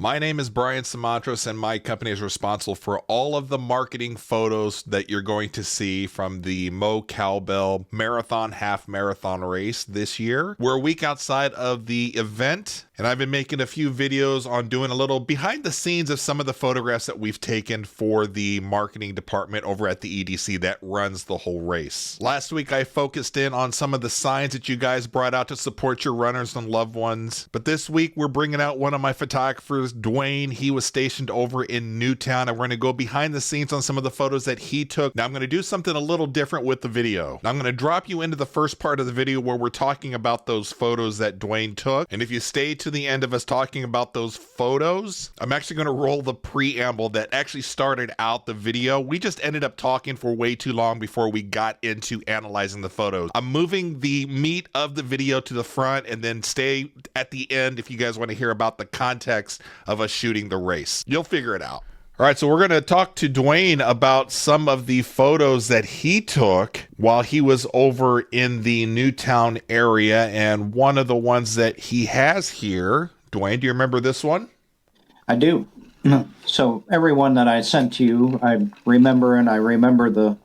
My name is Brian Simatros, and my company is responsible for all of the marketing photos that you're going to see from the Mo Cowbell Marathon Half Marathon race this year. We're a week outside of the event, and I've been making a few videos on doing a little behind the scenes of some of the photographs that we've taken for the marketing department over at the EDC that runs the whole race. Last week, I focused in on some of the signs that you guys brought out to support your runners and loved ones, but this week we're bringing out one of my photographers, Duane. He was stationed over in Newtown, and we're going to go behind the scenes on some of the photos that he took. Now I'm going to do something a little different with the video. Now I'm going to drop you into the first part of the video where we're talking about those photos that Duane took. And if you stay to the end of us talking about those photos, I'm actually going to roll the preamble that actually started out the video. We just ended up talking for way too long before we got into analyzing the photos. I'm moving the meat of the video to the front, and then stay at the end if you guys want to hear about the context of us shooting the race. You'll figure it out. All right, so we're going to talk to Duane about some of the photos that he took while he was over in the Newtown area, and one of the ones that he has here. Duane, do you remember this one? I do. So everyone that I sent to you, I remember, and I remember the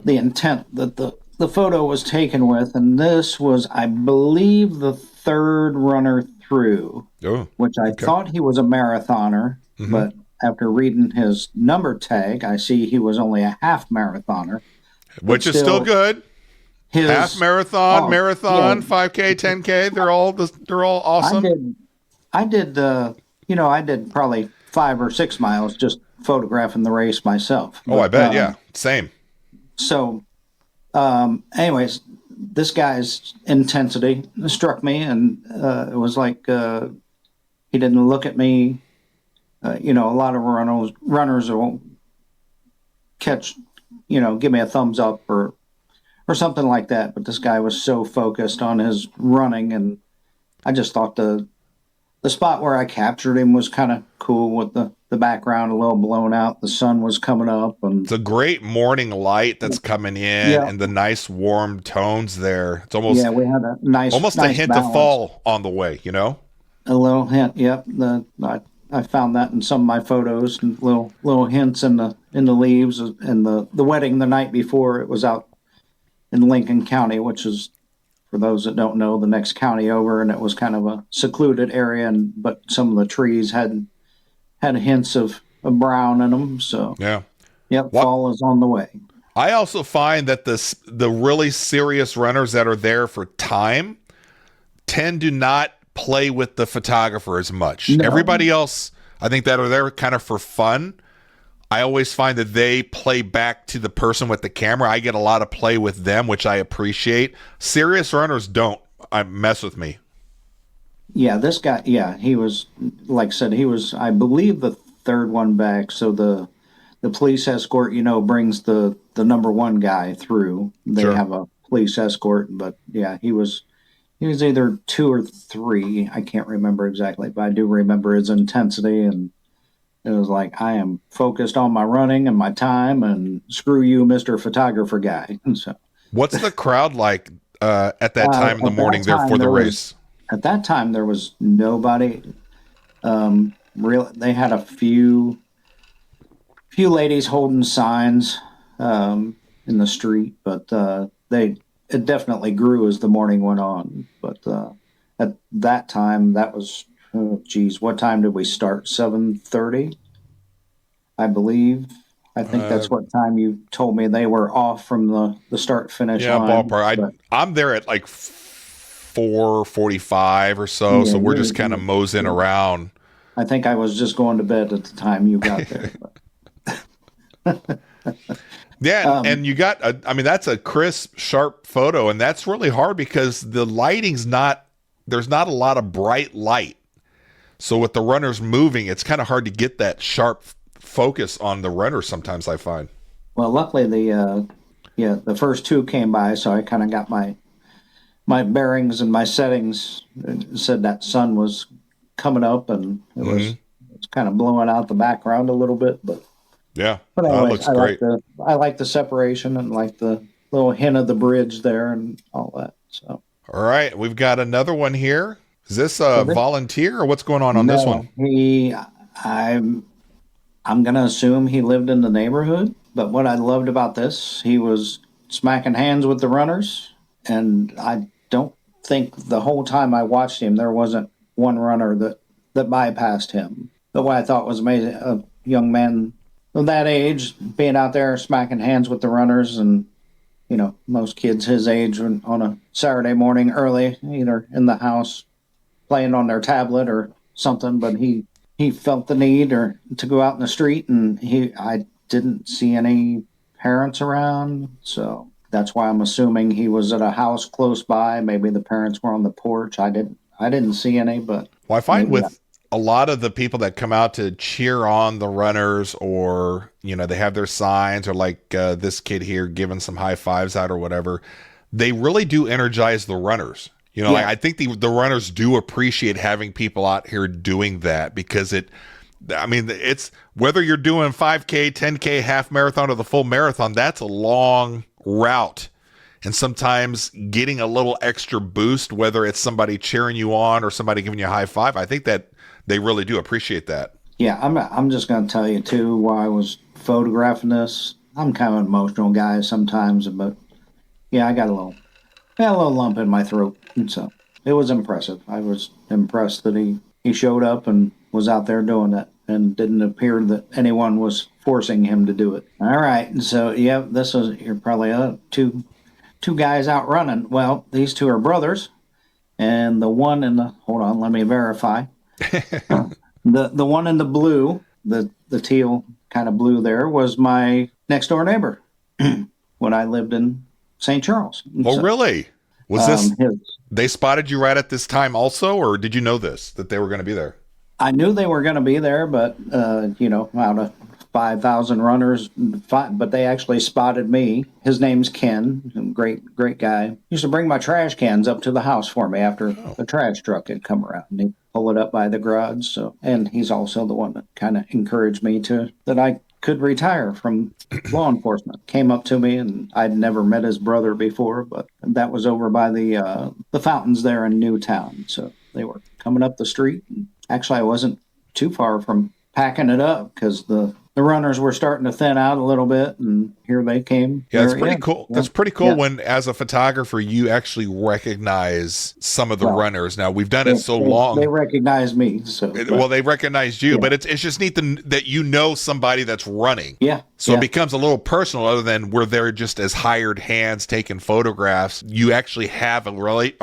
intent that the photo was taken with, and this was, I believe, the third runner through, which I thought he was a marathoner, but after reading his number tag, I see he was only a half marathoner, which is still good. Half marathon, marathon, 5K, 10K, they're all awesome. I did probably 5 or 6 miles just photographing the race myself. I bet, yeah, same. So, anyways, this guy's intensity struck me, and it was like he didn't look at me. A lot of runners will catch, give me a thumbs up or something like that. But this guy was so focused on his running, and I just thought the spot where I captured him was kind of cool with the background a little blown out. The sun was coming up, and it's a great morning light that's coming in, and the nice warm tones there. It's almost we had a nice a hint balance. of fall on the way, A little hint, yep. I found that in some of my photos, and little hints in the leaves. And the wedding the night before, it was out in Lincoln County, which is, for those that don't know, the next county over, and it was kind of a secluded area, but some of the trees had hints of brown in them. So fall is on the way. I also find that the really serious runners that are there for time tend to not play with the photographer as much. No. Everybody else, I think, that are there kind of for fun, I always find that they play back to the person with the camera. I get a lot of play with them, which I appreciate. Serious runners don't mess with me. Yeah, this guy, he was, like I said, he was, I believe, the third one back. So the police escort, brings the number one guy through. They have a police escort, but he was either 2 or 3. I can't remember exactly, but I do remember his intensity, and it was like, I am focused on my running and my time, and screw you, Mr. Photographer guy. And so, what's the crowd like at that time in the morning there for the race? At that time, there was nobody. They had a few ladies holding signs in the street, but it definitely grew as the morning went on. But at that time, that was, what time did we start? 7:30, I believe. I think that's what time you told me they were off from the start-finish line. Ballpark. I'm there at like 4:45 or so, so we're just kind of moseying around. I think I was just going to bed at the time you got there. Yeah, and you got, that's a crisp, sharp photo, and that's really hard because the lighting's there's not a lot of bright light. So with the runners moving, it's kind of hard to get that sharp focus on the runner sometimes, I find. Well, luckily the first 2 came by, so I kind of got my bearings and my settings. It said that sun was coming up, and it was kind of blowing out the background a little bit, but but anyways, looks great. I like the separation, and like the little hint of the bridge there and all that. So, all right, we've got another one here. Is this a volunteer, or what's going on this one? I'm I'm gonna assume he lived in the neighborhood. But what I loved about this, he was smacking hands with the runners, and I don't think the whole time I watched him there wasn't one runner that bypassed him. But what I thought was amazing, a young man of that age being out there smacking hands with the runners, and most kids his age on a Saturday morning early, either in the house playing on their tablet or something, but he felt the need or to go out in the street, and I didn't see any parents around, so that's why I'm assuming he was at a house close by. Maybe the parents were on the porch. I didn't see any, but Well, I find maybe. with a lot of the people that come out to cheer on the runners, or they have their signs, or like this kid here giving some high fives out or whatever, they really do energize the runners. Yeah, I think the runners do appreciate having people out here doing that, because it's whether you're doing 5K, 10K, half marathon, or the full marathon, that's a long route. And sometimes getting a little extra boost, whether it's somebody cheering you on or somebody giving you a high five, I think that they really do appreciate that. yeah. I'm just going to tell you too why I was photographing this. I'm kind of an emotional guy sometimes, but yeah, I got a little lump in my throat, and so it was impressive. I was impressed that he showed up and was out there doing it, and didn't appear that anyone was forcing him to do it. All right, and so yeah, this was you're probably two guys out running. Well, these two are brothers, and the one in the hold on, let me verify. The one in the blue, the teal kind of blue there, was my next door neighbor when I lived in St. Charles. And Oh, so, really? Was this, his they spotted you right at this time also, or did you know this, that they were going to be there? I knew they were going to be there, but out of 5,000 runners, but they actually spotted me. His name's Ken, great great guy. He used to bring my trash cans up to the house for me after Oh, the trash truck had come around, and he'd pull it up by the garage. So, and he's also the one that kind of encouraged me to that I could retire from law enforcement. Came up to me, and I'd never met his brother before, but that was over by the fountains there in Newtown. So they were coming up the street. And actually, I wasn't too far from packing it up because the runners were starting to thin out a little bit, and here they came. yeah, it's Very pretty yeah, cool. yeah, That's pretty cool yeah. when, as a photographer, you actually recognize some of the Well, runners. Now, we've done they, it so they long. recognize me, so Well, but they recognized you, yeah, but it's just neat that somebody that's running. yeah, So it yeah, becomes a little personal, other than we're there just as hired hands taking photographs. You actually have a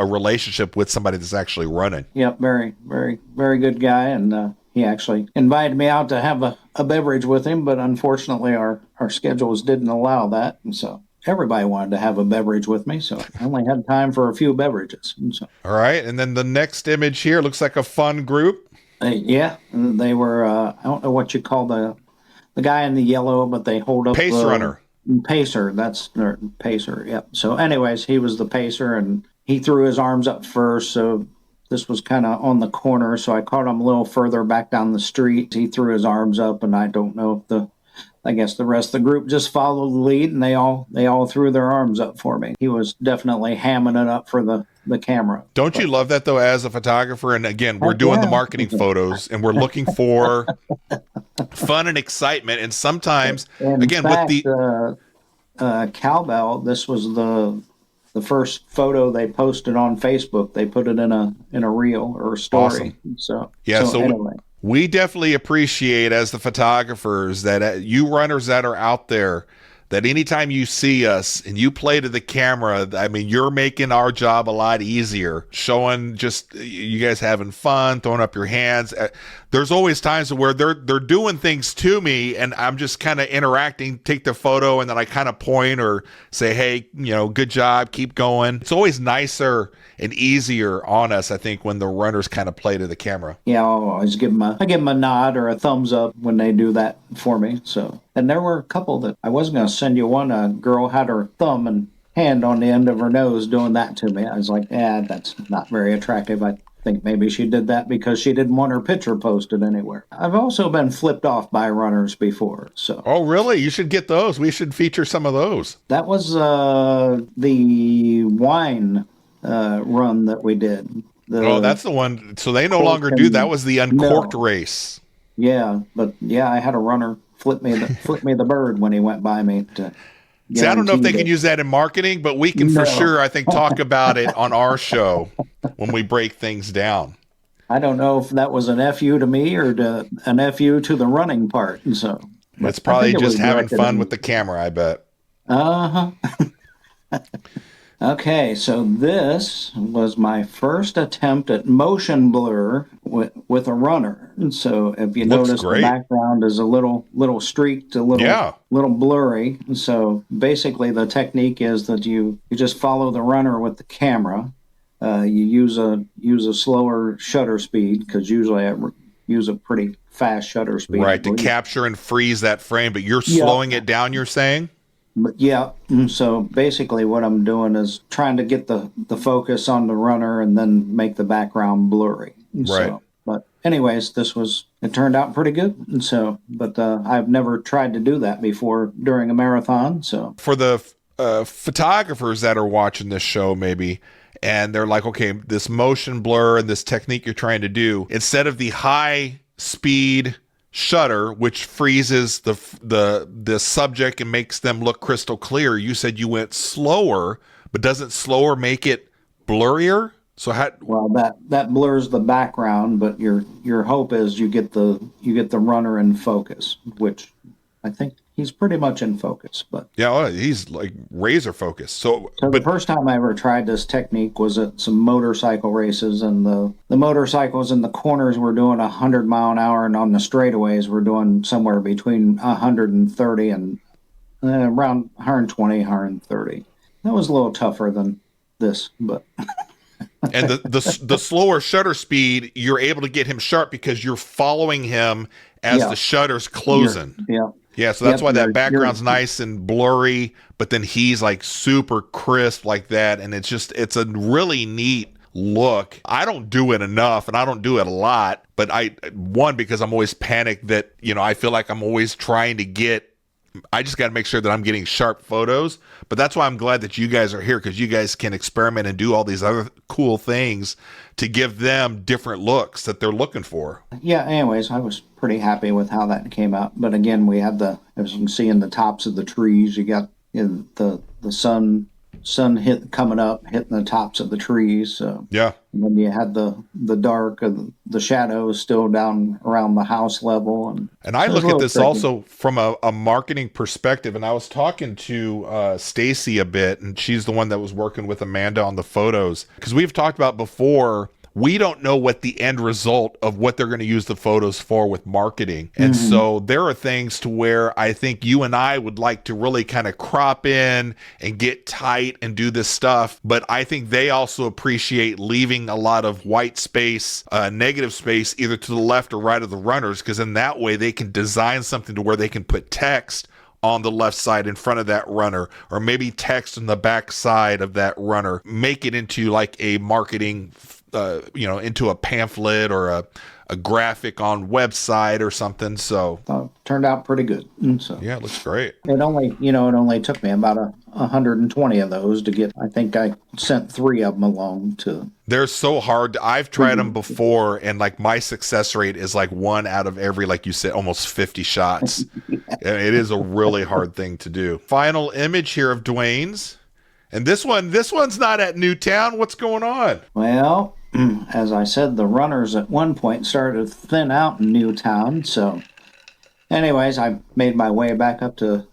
relationship with somebody that's actually running. yeah. Very, very, very good guy, and he actually invited me out to have a beverage with him, but unfortunately, our schedules didn't allow that, and so everybody wanted to have a beverage with me, so I only had time for a few beverages, and so. All right. And then the next image here looks like a fun group. Yeah, they were. I don't know what you call the guy in the yellow, but they hold up Pace the runner. pacer. That's their pacer. Yep. So, anyways, he was the pacer, and he threw his arms up first. So this was kind of on the corner. So I caught him a little further back down the street. He threw his arms up, and I don't know if I guess the rest of the group just followed the lead, and they all threw their arms up for me. He was definitely hamming it up for the camera. Don't you But love that though, as a photographer? And again, we're heck doing the yeah. marketing photos and we're looking for fun and excitement. And sometimes, In again, with fact, the Cowbell, this was the first photo they posted on Facebook. They put it in a reel or a story. awesome. So Yeah. so So anyway, we definitely appreciate, as the photographers, that you runners that are out there, that anytime you see us and you play to the camera, I mean, you're making our job a lot easier, showing just you guys having fun, throwing up your hands. There's always times where they're doing things to me and I'm just kind of interacting, take the photo, and then I kind of point or say, hey, good job, keep going. It's always nicer and easier on us, I think, when the runners kind of play to the camera. yeah, I'll always I give them a nod or a thumbs up when they do that for me. So, and there were a couple that I was going to send you one. A girl had her thumb and hand on the end of her nose doing that to me. I was like, that's not very attractive. I think maybe she did that because she didn't want her picture posted anywhere. I've also been flipped off by runners before. So Oh, really? You should get those. We should feature some of those. that was the wine run that we did. Oh, The that's the one. So they no cork longer do. That and was the uncorked no, race. Yeah, but yeah, I had a runner flip me the bird when he went by me to See, I don't know if guarantee they can that. use that in marketing, but we can for No, sure, I think, talk about it on our show when we break things down. I don't know if that was an FU to me or an FU to the running part. And so, but It's I think probably it was just having directed at fun me. with the camera, I bet. Uh huh. Okay, so this was my first attempt at motion blur with a runner. And so if you Looks notice the great. background is a little streaked, a Yeah. little blurry. And so basically the technique is that you just follow the runner with the camera. You use a slower shutter speed because usually use a pretty fast shutter speed, I Right. To believe. capture and freeze that frame, but you're Yep. slowing it down, you're saying? But yeah, so basically what I'm doing is trying to get the focus on the runner and then make the background blurry. And Right. so, but anyways, it turned out pretty good. And so, but I've never tried to do that before during a marathon. So, For the photographers that are watching this show, maybe, and they're like, okay, this motion blur and this technique you're trying to do, instead of the high speed shutter, which freezes the subject and makes them look crystal clear, you said you went slower, but doesn't slower make it blurrier? So how? well, that blurs the background, but your hope is you get the runner in focus, which I think he's pretty much in focus. But Yeah, well, he's like razor focused. So, so the but first time I ever tried this technique was at some motorcycle races, and the motorcycles in the corners were doing 100 mile an hour, and on the straightaways were doing somewhere between 130 and around 120, 130. That was a little tougher than this, but and the slower shutter speed, you're able to get him sharp because you're following him as yeah, the shutter's you're closing. yeah, Yeah, so that's yep, why that you're background's nice and blurry, but then he's like super crisp like that, and it's a really neat look. I don't do it enough, and I don't do it a lot, but because I'm always panicked that, I feel like I'm always trying to get. I just got to make sure that I'm getting sharp photos. But that's why I'm glad that you guys are here, because you guys can experiment and do all these other cool things to give them different looks that they're looking for. yeah. Anyways, I was pretty happy with how that came out. But again, we had as you can see in the tops of the trees, you got the sun coming up, hitting the tops of the trees. So Yeah. and then you had the dark of the shadows still down around the house level, and And I it was a look at little this tricky. also from a marketing perspective. And I was talking to Stacy a bit, and she's the one that was working with Amanda on the photos. Because we've talked about before, we don't know what the end result of what they're going to use the photos for with marketing. And Hmm. so there are things to where I think you and I would like to really kind of crop in and get tight and do this stuff. But I think they also appreciate leaving a lot of white space, negative space, either to the left or right of the runners, because in that way they can design something to where they can put text on the left side in front of that runner, or maybe text on the back side of that runner, make it into like a marketing into a pamphlet or a graphic on website or something. So So it turned out pretty good. And so yeah, it looks great. it only took me about 120 of those to get. I think I sent three of them along to. They're so hard. I've tried them before, and like my success rate is like one out of every, like you said, almost 50 shots. It is a really hard thing to do. Final image here of Duane's. And this one's not at Newtown. What's going on? Well, as I said, the runners at one point started to thin out in Newtown. So, anyways, I made my way back up to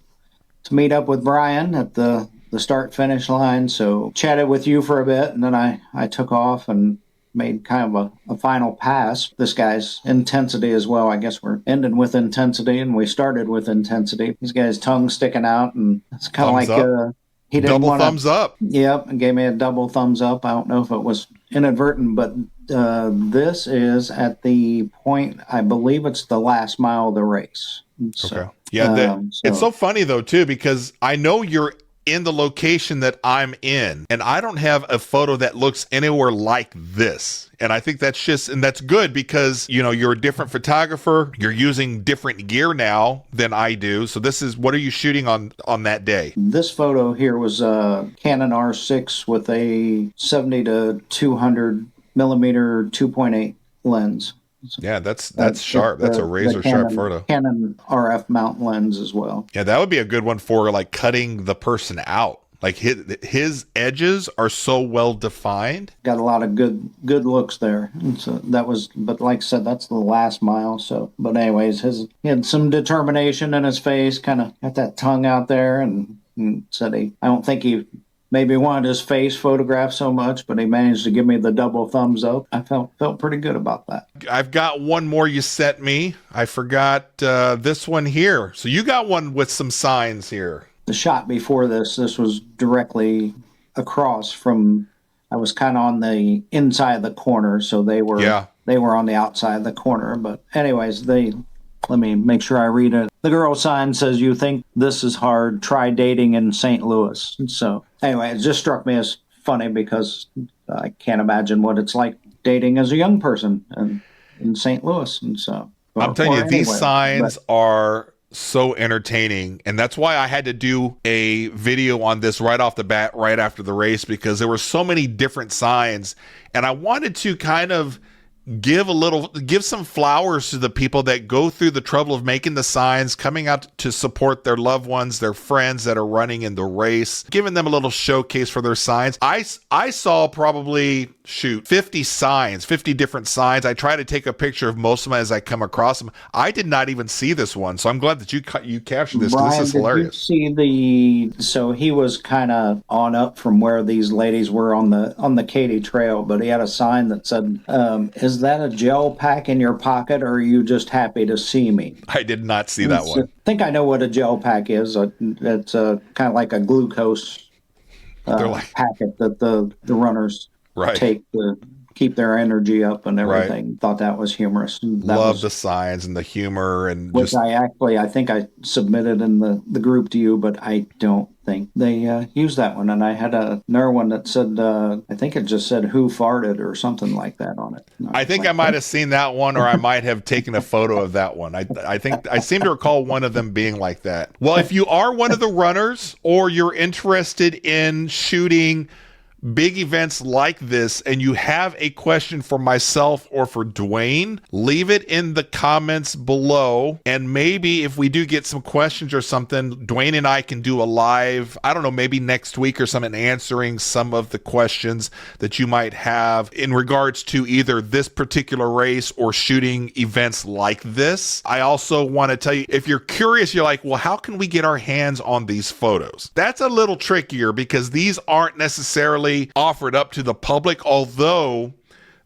meet up with Brian at the start finish line. So chatted with you for a bit, and then I took off and made kind of a final pass. This guy's intensity as well. I guess we're ending with intensity, and we started with intensity. This guy's tongue sticking out, and it's kind of Thumbs like up. he didn't Double want to. thumbs up. Yep, and gave me a double thumbs up. I don't know if it was inadvertent, but this is at the point, I believe it's the last mile of the race. Okay. So, Yeah, it's so so funny though too, because I know you're in the location that I'm in, and I don't have a photo that looks anywhere like this. And I think that's good, because you're a different photographer. You're using different gear now than I do. So what are you shooting on that day? this photo here was a Canon R6 with a 70 to 200 millimeter 2.8 lens. Yeah, that's With sharp. That's a the razor sharp Canon photo. RF mount lens as well. Yeah, that would be a good one for like cutting the person out. Like his edges are so well defined. Got a lot of good looks there. And so that was, but like I said, that's the last mile. So, but anyways, he had some determination in his face, kind of got that tongue out there, and said I don't think he maybe wanted his face photographed so much, but he managed to give me the double thumbs up. I felt pretty good about that. I've got one more you sent me. I forgot this one here. So you got one with some signs here. The shot before this was directly across from. I was kind of on the inside of the corner, so they were on the outside of the corner. But anyways, let me make sure I read it. The girl sign says, "You think this is hard? Try dating in St. Louis." And so anyway, it just struck me as funny because I can't imagine what it's like dating as a young person in St. Louis. And so I'm telling you, these signs are so entertaining, and that's why I had to do a video on this right off the bat, right after the race, because there were so many different signs, and I wanted to kind of give some flowers to the people that go through the trouble of making the signs, coming out to support their loved ones, their friends that are running in the race, giving them a little showcase for their signs. I saw probably 50 signs, 50 different signs. I try to take a picture of most of them as I come across them. I did not even see this one, so I'm glad that you captured this. Brian, this is hilarious. Did you see so he was kind of on up from where these ladies were on the Katy Trail, but he had a sign that said, "Is that a gel pack in your pocket, or are you just happy to see me?" I did not see that one. I think I know what a gel pack is. It's kind of like a glucose packet that the runners take to keep their energy up and everything. Right. Thought that was humorous. Love the signs and the humor, and which I think I submitted in the group to you, but I don't think they used that one. And I had another one that said, I think it just said "Who farted" or something like that on it. I think I might have seen that one, or I might have taken a photo of that one. I think I seem to recall one of them being like that. Well, if you are one of the runners, or you're interested in shooting big events like this, and you have a question for myself or for Duane, leave it in the comments below, and maybe if we do get some questions or something, Duane and I can do a live, I don't know, maybe next week or something, answering some of the questions that you might have in regards to either this particular race or shooting events like this. I also want to tell you, if you're curious, you're like, well, how can we get our hands on these photos? That's a little trickier because these aren't necessarily offered up to the public, although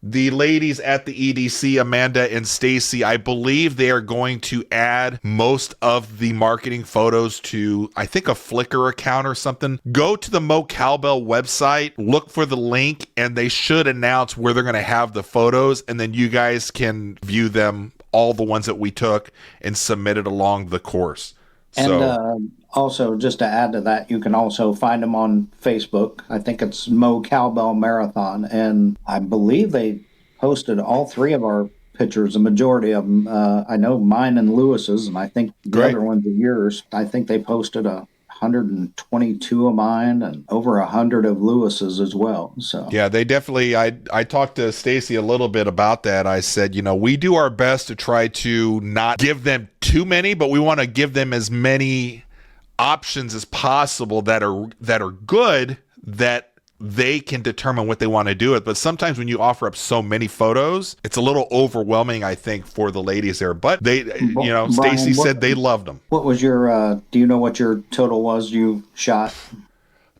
the ladies at the EDC, Amanda and Stacy, I believe they are going to add most of the marketing photos to, I think, a Flickr account or something. Go to the Mo Cowbell website, look for the link, and they should announce where they're going to have the photos, and then you guys can view them, all the ones that we took, and submit it along the course. And also, just to add to that, you can also find them on Facebook. I think it's Mo Cowbell Marathon, and I believe they posted all three of our pictures, a majority of them. I know mine and Lewis's, and I think the other ones are yours. I think they posted 122 of mine and over 100 of Lewis's as well. So yeah, they definitely. I talked to Stacy a little bit about that. I said, we do our best to try to not give them too many, but we want to give them as many options as possible that are good, that they can determine what they want to do it. But sometimes when you offer up so many photos, it's a little overwhelming, I think, for the ladies there. But they, Stacy said they loved them. What was your, do you know what your total was you shot?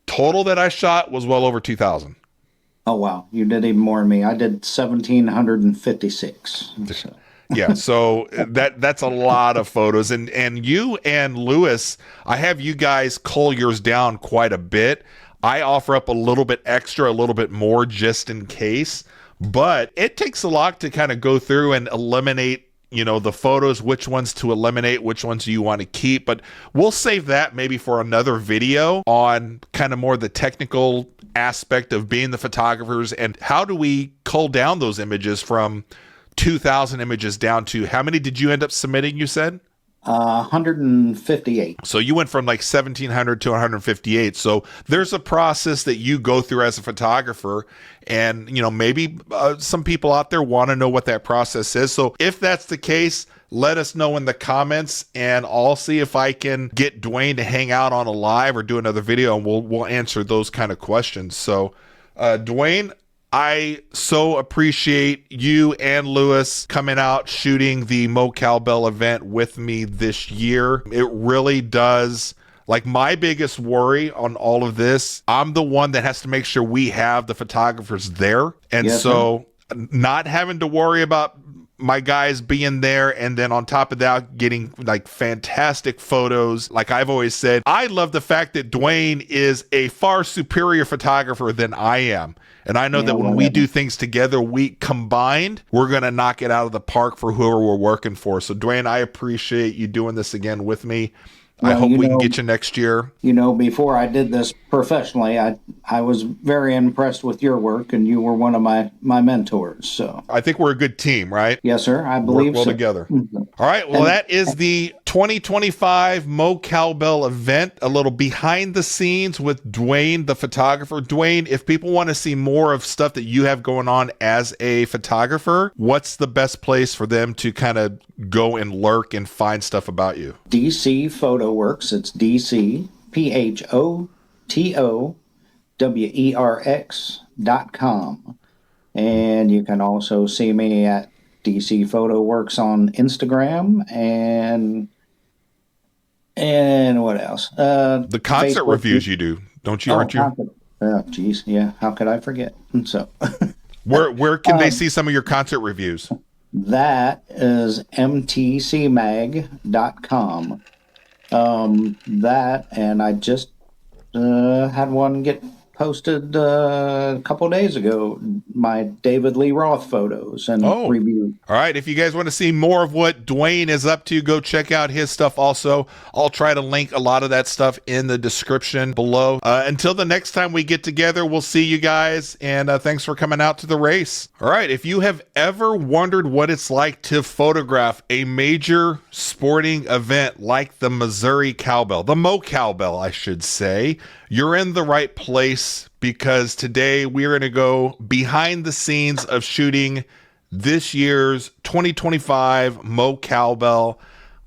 Total that I shot was well over 2,000. Oh, wow. You did even more than me. I did 1,756. So. Yeah, so that's a lot of photos. And you and Lewis, I have you guys cull yours down quite a bit. I offer up a little bit extra, a little bit more just in case. But it takes a lot to kind of go through and eliminate, the photos, which ones to eliminate, which ones you want to keep. But we'll save that maybe for another video on kind of more the technical aspect of being the photographers and how do we cull down those images from 2,000 images down to, how many did you end up submitting, you said? 158. So you went from like 1700 to 158. So there's a process that you go through as a photographer. And, maybe some people out there want to know what that process is. So if that's the case, let us know in the comments, and I'll see if I can get Duane to hang out on a live or do another video, and we'll answer those kind of questions. So, Duane, I so appreciate you and Lewis coming out shooting the Mo Cowbell event with me this year. It really does. Like, my biggest worry on all of this, I'm the one that has to make sure we have the photographers there. And Yes, so not having to worry about my guys being there, and then on top of that, getting like fantastic photos. Like I've always said, I love the fact that Duane is a far superior photographer than I am. And I know that when we do things together, we combined, we're going to knock it out of the park for whoever we're working for. So Duane, I appreciate you doing this again with me. I hope we can get you next year. Before I did this professionally, I was very impressed with your work, and you were one of my mentors. So I think we're a good team, right? Yes, sir. I believe Work well so. together. Mm-hmm. All right. Well, that is the 2025 Mo Cowbell event, a little behind the scenes with Duane, the photographer. Duane, if people want to see more of stuff that you have going on as a photographer, what's the best place for them to kind of go and lurk and find stuff about you? DC Photowerx. It's DCPHOTOWERX.com. And you can also see me at DC Photowerx on Instagram and what else? The concert Facebook reviews you do, don't you? Aren't you? Oh, geez, yeah. How could I forget? So, where can they see some of your concert reviews? That is mtcmag.com. That, and I just had one get posted a couple days ago, my David Lee Roth photos and review. All right. If you guys want to see more of what Duane is up to, go check out his stuff also. I'll try to link a lot of that stuff in the description below. Until the next time we get together, we'll see you guys, and thanks for coming out to the race. All right. If you have ever wondered what it's like to photograph a major sporting event like the Missouri Cowbell, the Mo Cowbell, I should say, you're in the right place, because today we're going to go behind the scenes of shooting this year's 2025 Mo Cowbell.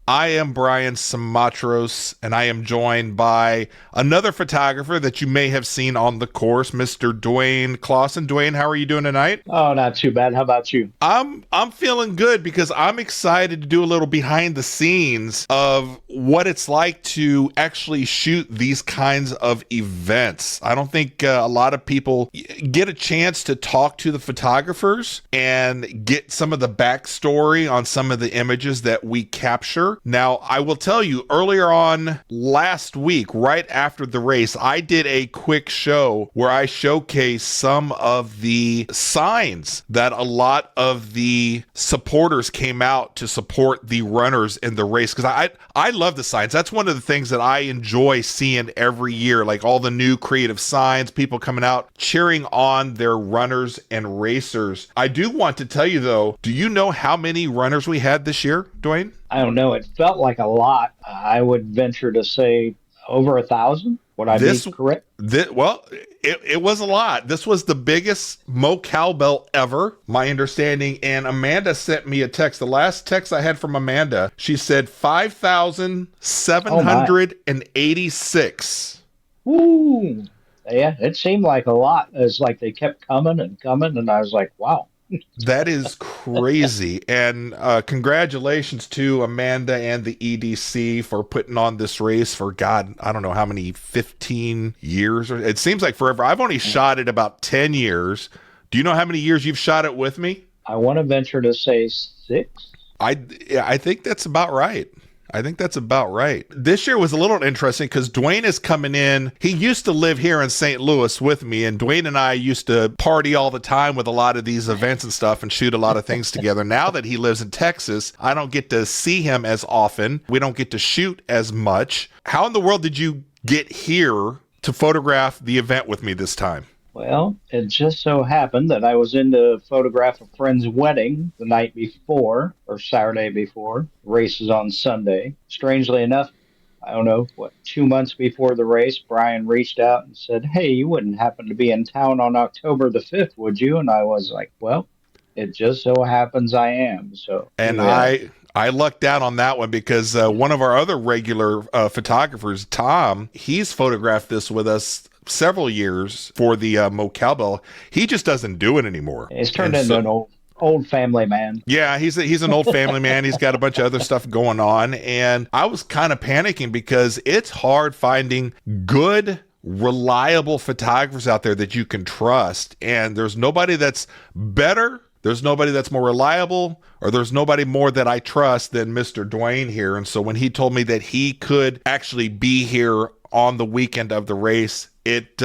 I am Brian Simatros, and I am joined by another photographer that you may have seen on the course, Mr. Duane Clawson. Duane, how are you doing tonight? Oh, not too bad. How about you? I'm feeling good, because I'm excited to do a little behind the scenes of what it's like to actually shoot these kinds of events. I don't think a lot of people get a chance to talk to the photographers and get some of the backstory on some of the images that we capture. Now, I will tell you, earlier on last week, right after the race, I did a quick show where I showcased some of the signs that a lot of the supporters came out to support the runners in the race. Because I love the signs. That's one of the things that I enjoy seeing every year, like all the new creative signs, people coming out cheering on their runners and racers. I do want to tell you, though, do you know how many runners we had this year, Duane? I don't know. It felt like a lot. I would venture to say over 1,000. Would I be correct? Well, it was a lot. This was the biggest Mo Cowbell ever, my understanding. And Amanda sent me a text. The last text I had from Amanda, she said 5,786. Ooh. Yeah, it seemed like a lot. It's like they kept coming, and I was like, wow. That is crazy. And congratulations to Amanda and the EDC for putting on this race for, God, I don't know how many, 15 years? It seems like forever. I've only shot it about 10 years. Do you know how many years you've shot it with me? I want to venture to say 6. I think that's about right. This year was a little interesting because Duane is coming in. He used to live here in St. Louis with me, and Duane and I used to party all the time with a lot of these events and stuff and shoot a lot of things together. Now that he lives in Texas, I don't get to see him as often. We don't get to shoot as much. How in the world did you get here to photograph the event with me this time? Well, it just so happened that I was in to photograph a friend's wedding the night before, or Saturday before. Race is on Sunday. Strangely enough, I don't know, 2 months before the race, Brian reached out and said, "Hey, you wouldn't happen to be in town on October the 5th, would you?" And I was like, "Well, it just so happens I am." So here And we are. I lucked out on that one because one of our other regular photographers, Tom, he's photographed this with us several years for the Mo Cowbell. He just doesn't do it anymore. It's turned And into so an old family man. yeah, he's an old family man. He's got a bunch of other stuff going on, and I was kind of panicking because it's hard finding good, reliable photographers out there that you can trust, and there's nobody that's better. There's nobody that's more reliable, or there's nobody more that I trust than Mr. Duane here. And so when he told me that he could actually be here on the weekend of the race, it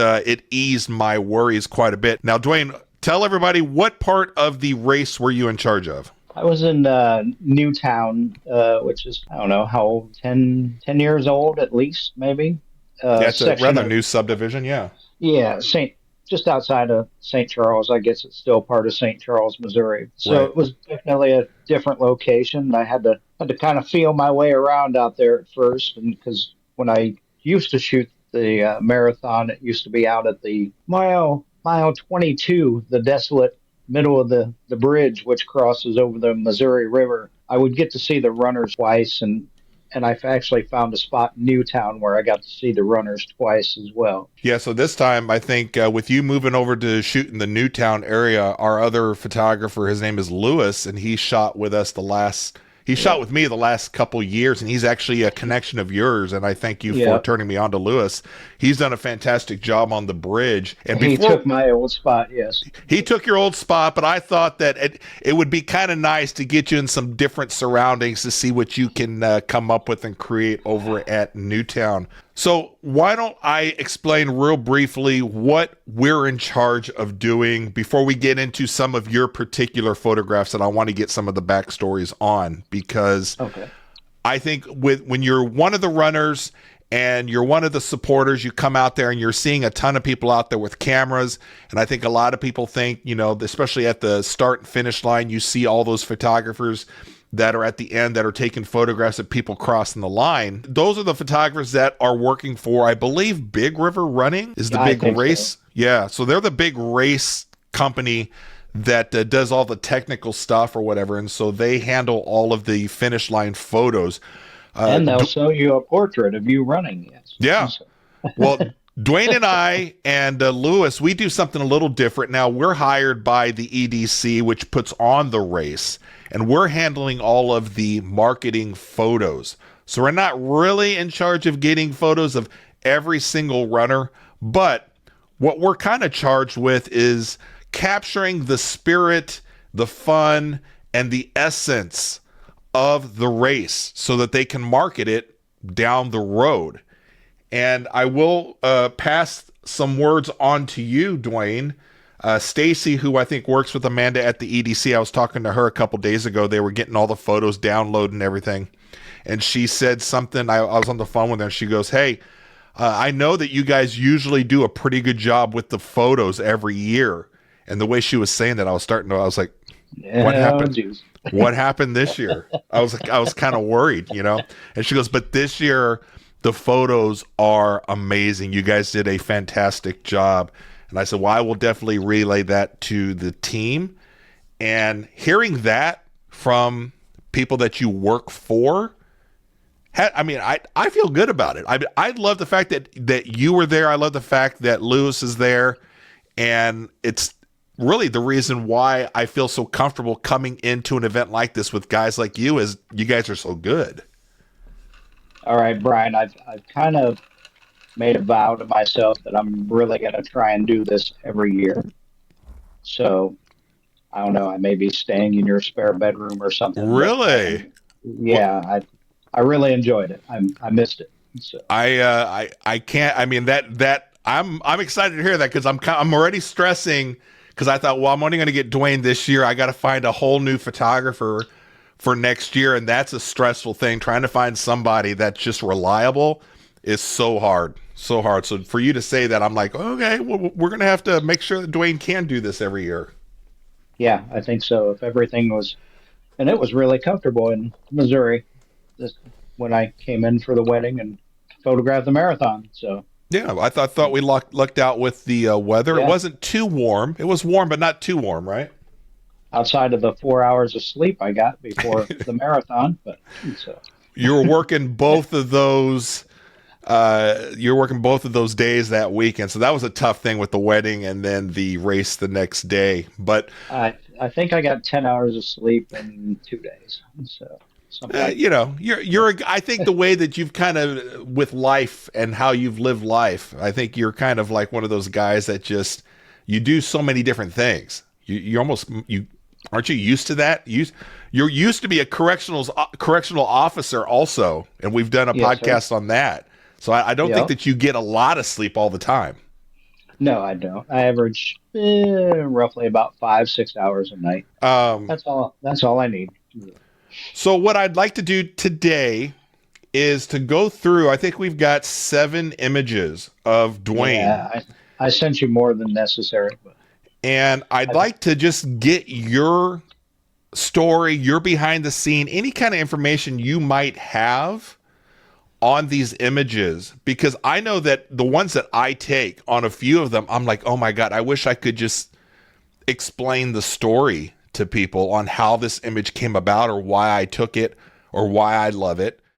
eased my worries quite a bit. Now, Duane, tell everybody, what part of the race were you in charge of? I was in Newtown, which is, I don't know how old, 10 years old at least, maybe. Yeah, it's a Section rather of, new subdivision. Yeah. yeah, just outside of St. Charles. I guess it's still part of St. Charles, Missouri. So Right. it was definitely a different location. I had to kind of feel my way around out there at first, and because when I used to shoot the marathon, it used to be out at the mile 22, the desolate middle of the bridge, which crosses over the Missouri River. I would get to see the runners twice, and I've actually found a spot in Newtown where I got to see the runners twice as well. Yeah, so this time I think with you moving over to shoot in the Newtown area, our other photographer, his name is Lewis, and he shot with us he shot Yeah. with me the last couple years, and he's actually a connection of yours, and I thank you for Yeah. turning me on to Lewis. He's done a fantastic job on the bridge, and He before took my old spot, yes. he took your old spot, but I thought that it would be kind of nice to get you in some different surroundings to see what you can come up with and create over at Newtown. So why don't I explain real briefly what we're in charge of doing before we get into some of your particular photographs that I want to get some of the backstories on, because Okay. I think when you're one of the runners and you're one of the supporters, you come out there and you're seeing a ton of people out there with cameras. And I think a lot of people think, especially at the start and finish line, you see all those photographers that are at the end that are taking photographs of people crossing the line. Those are the photographers that are working for, I believe, Big River Running is the Yeah, I big think race. so. Yeah. So they're the big race company that does all the technical stuff or whatever. And so they handle all of the finish line photos. And they'll show you a portrait of you running, yes. Yeah. So, Well, Duane and I and Lewis, we do something a little different. Now, we're hired by the EDC, which puts on the race, and we're handling all of the marketing photos. So we're not really in charge of getting photos of every single runner, but what we're kind of charged with is capturing the spirit, the fun, and the essence of the race so that they can market it down the road. And I will pass some words on to you, Duane. Stacy, who I think works with Amanda at the EDC, I was talking to her a couple days ago. They were getting all the photos downloaded and everything. And she said something. I was on the phone with her, and she goes, "Hey, I know that you guys usually do a pretty good job with the photos every year." And the way she was saying that, I was like, what yeah, happened? geez. What happened this year? I was kind of worried, And she goes, "But this year, the photos are amazing. You guys did a fantastic job." And I said, "Well, I will definitely relay that to the team." And hearing that from people that you work for, I feel good about it. I love the fact that you were there. I love the fact that Lewis is there, and it's really the reason why I feel so comfortable coming into an event like this with guys like you, is you guys are so good. All right, Brian, I've kind of made a vow to myself that I'm really going to try and do this every year. So I don't know, I may be staying in your spare bedroom or something, but Really? What yeah, I really enjoyed it. I missed it. So I can't. I mean that I'm excited to hear that because I'm already stressing because I thought, well, I'm only going to get Duane this year. I got to find a whole new photographer for next year, and that's a stressful thing. Trying to find somebody that's just reliable is so hard. So hard. So for you to say that, I'm like, okay, well, we're going to have to make sure that Duane can do this every year. Yeah, I think so. If everything was, and it was really comfortable in Missouri this, when I came in for the wedding and photographed the marathon. So Yeah, I thought we lucked out with the weather. It yeah, wasn't too warm. It was warm, but not too warm, right? outside of the 4 hours of sleep I got before the marathon, but so You're working both of those. You're working both of those days that weekend, so that was a tough thing with the wedding and then the race the next day. But I think I got 10 hours of sleep in 2 days. So something like you know, you're. I think the way that you've kind of with life and how you've lived life, I think you're kind of like one of those guys that just you do so many different things. You almost you aren't you used to that? You're used to be a correctional officer also, and we've done a yes, sir. podcast on that. So I don't think Yep. that you get a lot of sleep all the time. No, I don't. I average roughly about 5, 6 hours a night. Um, That's all I need. so what I'd like to do today is to go through. I think we've got 7 images of Duane, Yeah, I sent you more than necessary, but and I'd I, like to just get your story, your behind the scene, any kind of information you might have on these images, because I know that the ones that I take on a few of them, I'm like, oh my God, I wish I could just explain the story to people on how this image came about or why I took it or why I love it.